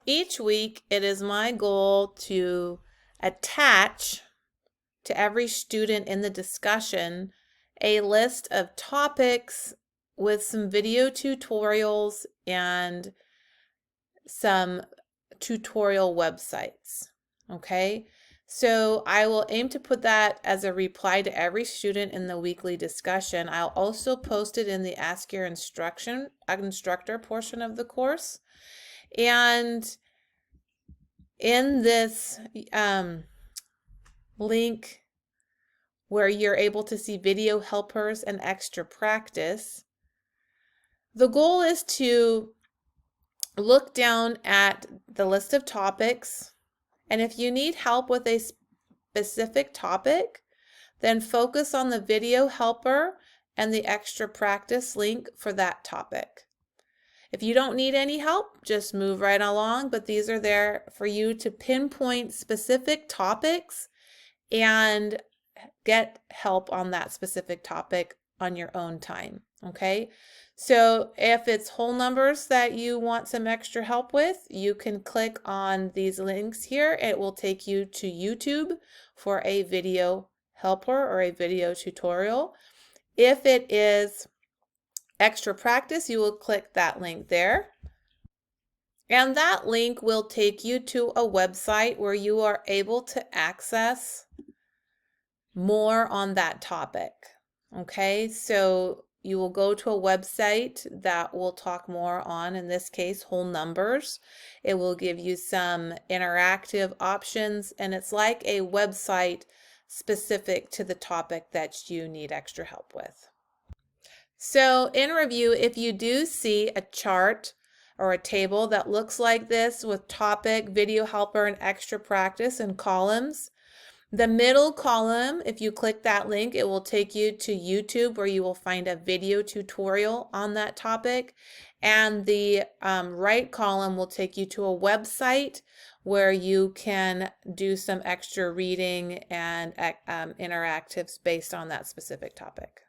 each week it is my goal to attach to every student in the discussion a list of topics with some video tutorials and some tutorial websites. Okay, so I will aim to put that as a reply to every student in the weekly discussion. I'll also post it in the Ask Your Instructor portion of the course. And in this link where you're able to see video helpers and extra practice, the goal is to look down at the list of topics, and if you need help with a specific topic, then focus on the video helper and the extra practice link for that topic. If you don't need any help, just move right along, but these are there for you to pinpoint specific topics and get help on that specific topic on your own time, okay? So if it's whole numbers that you want some extra help with, you can click on these links here. It will take you to YouTube for a video helper or a video tutorial. If it is extra practice, you will click that link there. And that link will take you to a website where you are able to access more on that topic. Okay, so you will go to a website that will talk more on, in this case, whole numbers. It will give you some interactive options, and it's like a website specific to the topic that you need extra help with. So in review, if you do see a chart or a table that looks like this with topic, video helper, and extra practice in columns, the middle column, if you click that link, it will take you to YouTube where you will find a video tutorial on that topic. And the right column will take you to a website where you can do some extra reading and interactives based on that specific topic.